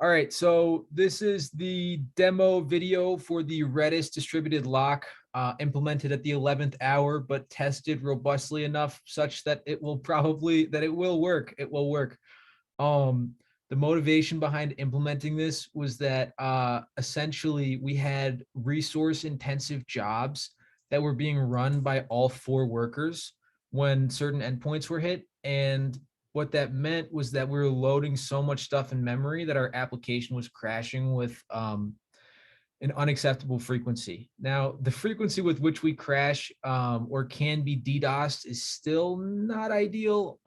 All right, so this is the demo video for the Redis distributed lock implemented at the 11th hour, but tested robustly enough such that it will work. It will work. The motivation behind implementing this was that essentially we had resource intensive jobs that were being run by all 4 workers when certain endpoints were hit. And what that meant was that we were loading so much stuff in memory that our application was crashing with an unacceptable frequency. Now, the frequency with which we crash or can be DDoSed is still not ideal.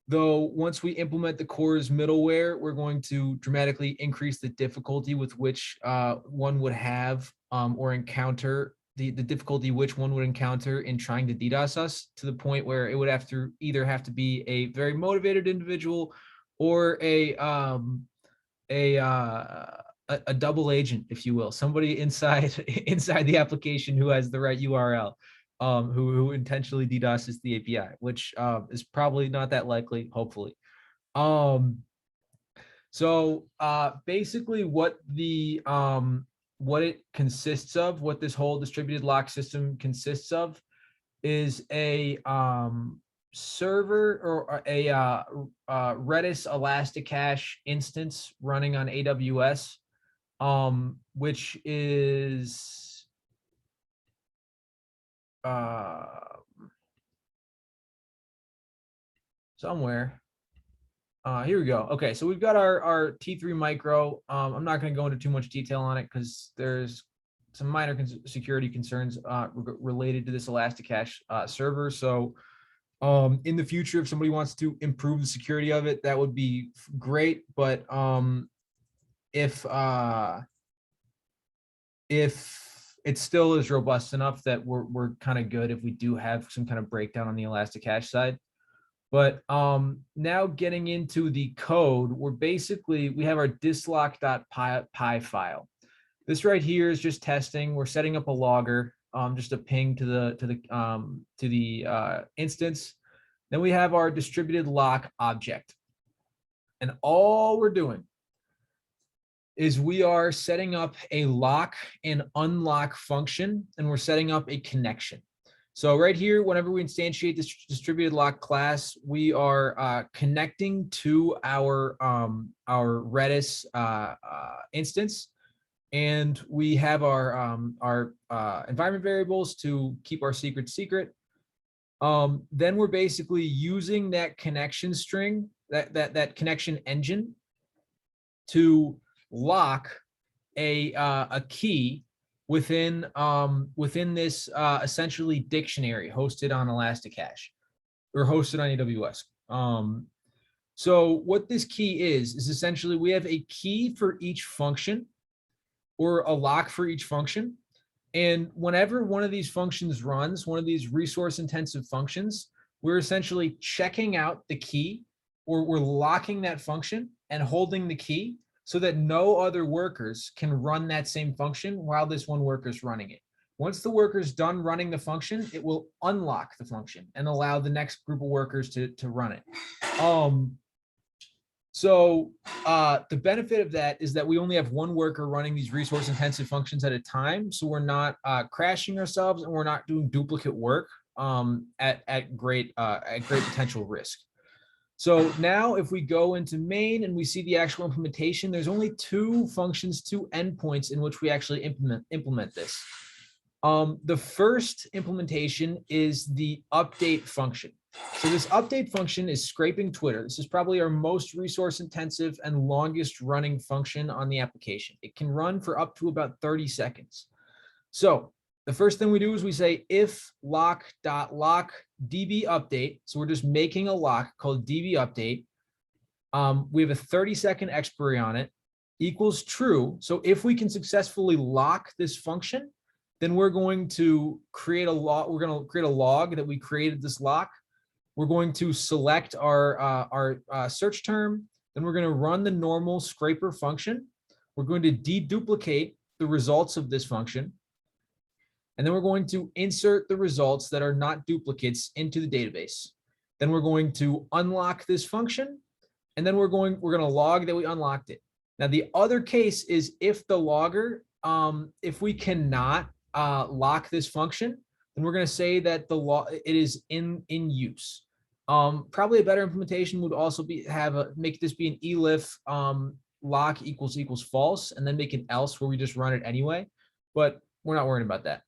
Though once we implement the core's middleware, we're going to dramatically increase the difficulty with which one would have or encounter the difficulty which one would encounter in trying to DDoS us, to the point where it would either have to be a very motivated individual or a double agent, if you will, somebody inside the application who has the right URL, who intentionally DDoSes the API, which is probably not that likely, hopefully. So basically what it consists of, what this whole distributed lock system consists of, is a server or a Redis Elasticache instance running on AWS, which is somewhere. Here we go. Okay, so we've got our T3 micro. I'm not going to go into too much detail on it because there's some minor security concerns related to this Elasticache server. So in the future, if somebody wants to improve the security of it, that would be great. But if it still is robust enough that we're kind of good if we do have some kind of breakdown on the Elasticache side. But now getting into the code, we have our dislock.py file. This right here is just testing. We're setting up a logger, just a ping to the instance. Then we have our distributed lock object, and all we're doing is we are setting up a lock and unlock function, and we're setting up a connection. So right here, whenever we instantiate this distributed lock class, we are connecting to our Redis instance, and we have our environment variables to keep our secret secret. Then we're basically using that connection string, that connection engine, to lock a key within this essentially dictionary hosted on Elasticache or hosted on AWS. So what this key is essentially we have a key for each function or a lock for each function. And whenever one of these functions runs, one of these resource intensive functions, we're essentially checking out the key, or we're locking that function and holding the key so that no other workers can run that same function while this one worker is running it. Once the worker's done running the function, it will unlock the function and allow the next group of workers to run it. So the benefit of that is that we only have one worker running these resource intensive functions at a time. So we're not crashing ourselves, and we're not doing duplicate work at great potential risk. So now if we go into main and we see the actual implementation, there's only 2 functions, 2 endpoints in which we actually implement this. The first implementation is the update function. So this update function is scraping Twitter. This is probably our most resource intensive and longest running function on the application. It can run for up to about 30 seconds. So the first thing we do is we say if lock.lock db update. So we're just making a lock called db update. We have a 30-second expiry on it, equals true. So if we can successfully lock this function, then we're going to create a log. We're going to create a log that we created this lock. We're going to select our search term. Then we're going to run the normal scraper function. We're going to deduplicate the results of this function. And then we're going to insert the results that are not duplicates into the database. Then we're going to unlock this function, and then we're going to log that we unlocked it. Now, the other case is if the logger, if we cannot lock this function, then we're going to say that it is in use. Probably a better implementation would also be make this be an elif lock equals false, and then make an else where we just run it anyway. But we're not worrying about that.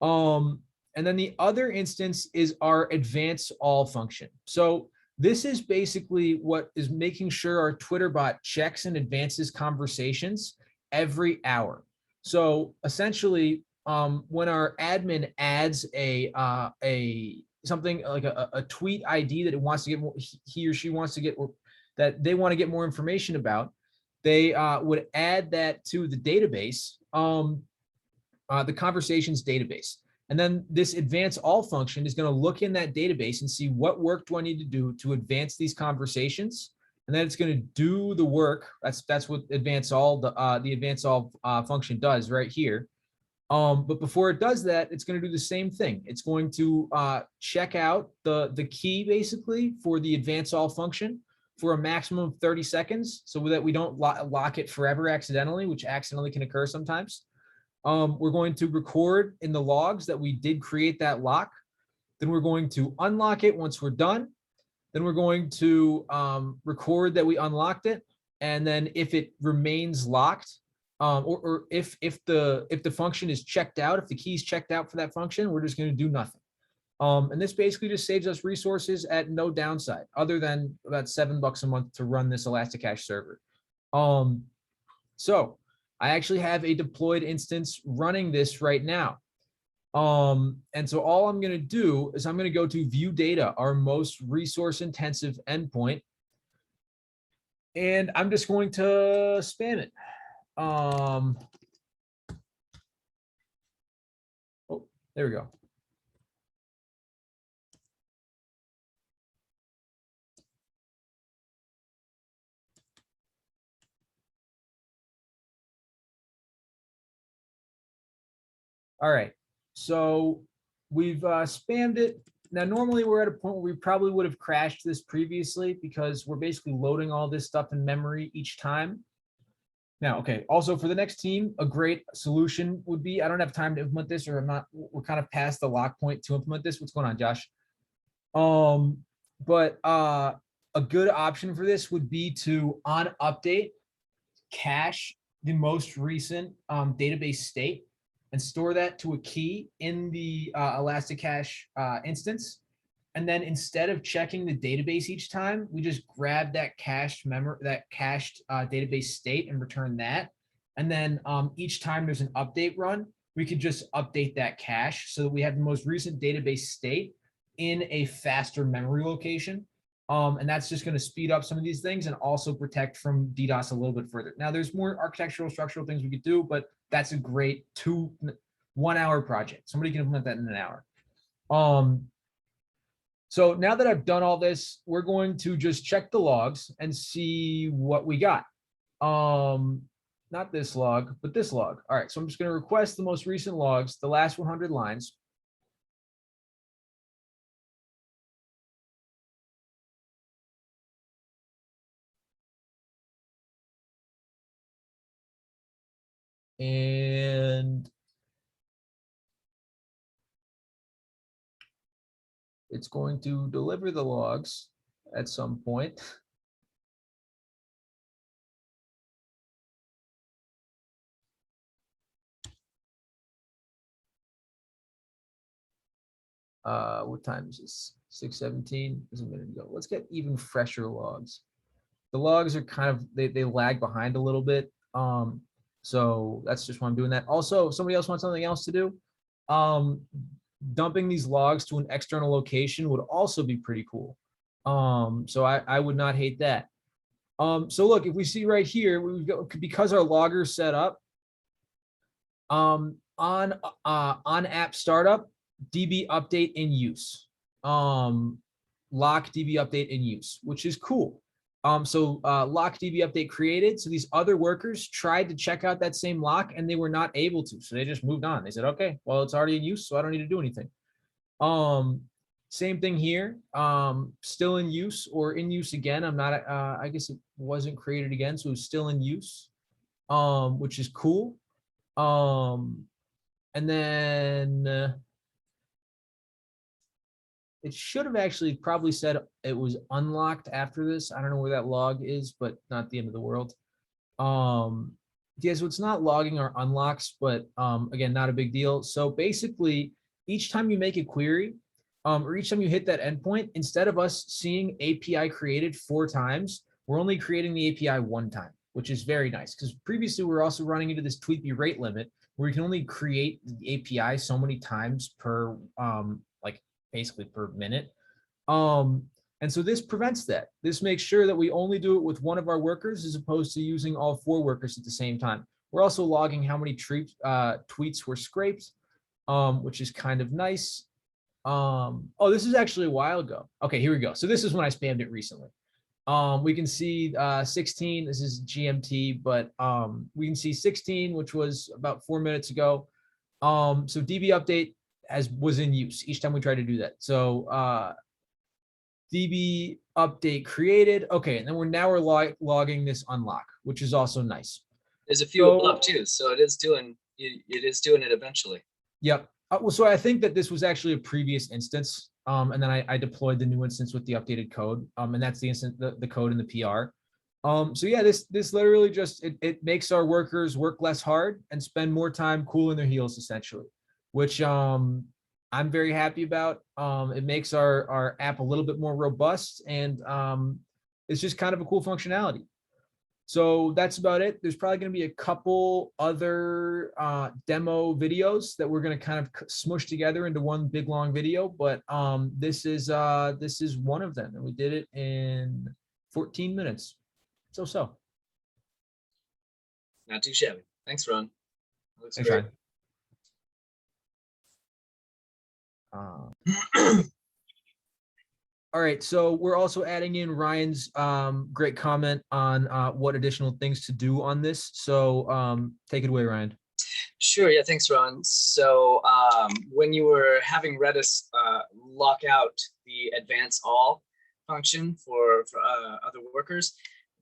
And then the other instance is our advance all function. So this is basically what is making sure our Twitter bot checks and advances conversations every hour. So essentially, when our admin adds something like a tweet ID that it wants to get more, he or she wants to get, or that they want to get more information about, they would add that to the database, the conversations database. And then this advance all function is going to look in that database and see what work do I need to do to advance these conversations. And then it's going to do the work. That's what advance all, the advance all function does right here. But before it does that, it's going to do the same thing. It's going to check out the key basically for the advance all function for a maximum of 30 seconds so that we don't lock it forever accidentally, which accidentally can occur sometimes. We're going to record in the logs that we did create that lock. Then we're going to unlock it once we're done. Then we're going to record that we unlocked it. And then if it remains locked, or if the function is checked out, if the key is checked out for that function, we're just going to do nothing. And this basically just saves us resources at no downside, other than about $7 a month to run this Elasticache server. So I actually have a deployed instance running this right now. And so all I'm going to do is I'm going to go to view data, our most resource intensive endpoint, and I'm just going to spam it. Oh, there we go. All right, so we've spammed it. Now, normally we're at a point where we probably would have crashed this previously because we're basically loading all this stuff in memory each time. Now, okay, also for the next team, a great solution would be, I don't have time to implement this, or we're kind of past the lock point to implement this. What's going on, Josh? But a good option for this would be to, on update, cache the most recent database state and store that to a key in the Elasticache instance. And then instead of checking the database each time, we just grab that cached database state and return that. And then each time there's an update run, we could just update that cache so that we have the most recent database state in a faster memory location. And that's just going to speed up some of these things and also protect from DDoS a little bit further. Now, there's more architectural, structural things we could do, but that's a great 1 hour project. Somebody can implement that in an hour. So now that I've done all this, we're going to just check the logs and see what we got. Not this log, but this log. All right, so I'm just going to request the most recent logs, the last 100 lines. And it's going to deliver the logs at some point. What time is this? 6:17 is a minute ago. Let's get even fresher logs. The logs are kind of, they lag behind a little bit. So that's just why I'm doing that. Also, if somebody else wants something else to do, dumping these logs to an external location would also be pretty cool. So I would not hate that. So look, if we see right here, we've got, because our logger is set up, on app startup, DB update in use, lock DB update in use, which is cool. So lock DB update created. So these other workers tried to check out that same lock and they were not able to. So they just moved on. They said, okay, well, it's already in use, so I don't need to do anything. Same thing here. Still in use or in use again. I'm not, I guess it wasn't created again, so it's still in use, which is cool. And then it should have actually probably said it was unlocked after this. I don't know where that log is, but not the end of the world. Yeah, so it's not logging our unlocks, but again, not a big deal. So basically, each time you make a query, or each time you hit that endpoint, instead of us seeing API created 4 times, we're only creating the API 1 time, which is very nice. Because previously we were also running into this tweet rate limit where you can only create the API so many times per, like basically per minute. And so this prevents that. This makes sure that we only do it with one of our workers as opposed to using all 4 workers at the same time. We're also logging how many tweets were scraped, which is kind of nice. Oh, this is actually a while ago. Okay, here we go. So this is when I spammed it recently. We can see 16, this is GMT, but we can see 16, which was about 4 minutes ago. So DB update was in use each time we tried to do that. So DB update created. Okay, and then we're logging this unlock, which is also nice. There's a few above too, so it is doing it eventually. Yep. Well, so I think that this was actually a previous instance, and then I deployed the new instance with the updated code, and that's the instance, the code in the PR. So yeah, this literally just it makes our workers work less hard and spend more time cooling their heels, essentially, which I'm very happy about. It makes our app a little bit more robust, and it's just kind of a cool functionality. So that's about it. There's probably going to be a couple other demo videos that we're going to kind of smush together into one big long video, but this is one of them, and we did it in 14 minutes. So. Not too shabby. Thanks, Ron. Looks Thanks, great. All right, so we're also adding in Ryan's great comment on what additional things to do on this. So take it away, Ryan. Sure, yeah, thanks, Ron. So when you were having Redis lock out the advance all function for other workers,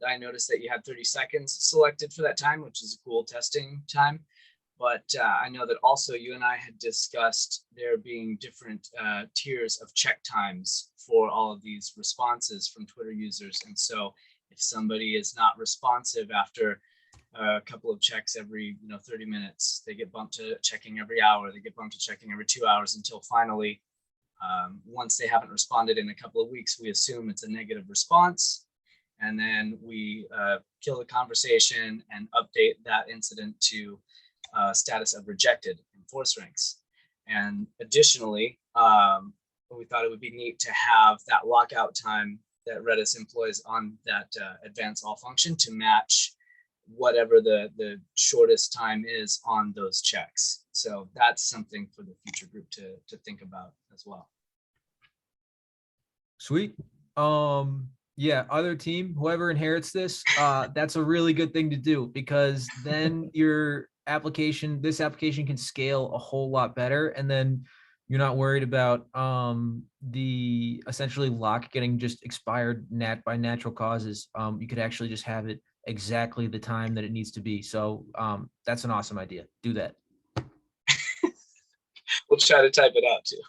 I noticed that you had 30 seconds selected for that time, which is a cool testing time. But I know that also you and I had discussed there being different tiers of check times for all of these responses from Twitter users. And so if somebody is not responsive after a couple of checks every 30 minutes, they get bumped to checking every hour, they get bumped to checking every 2 hours, until finally, once they haven't responded in a couple of weeks, we assume it's a negative response. And then we kill the conversation and update that incident to status of rejected in force ranks. And additionally, we thought it would be neat to have that lockout time that Redis employs on that advance all function to match whatever the shortest time is on those checks. So that's something for the future group to think about as well. Sweet. Yeah, other team, whoever inherits this, that's a really good thing to do, because then your this application can scale a whole lot better, and then you're not worried about the essentially lock getting just expired by natural causes. You could actually just have it exactly the time that it needs to be. So that's an awesome idea. Do that. We'll try to type it out too.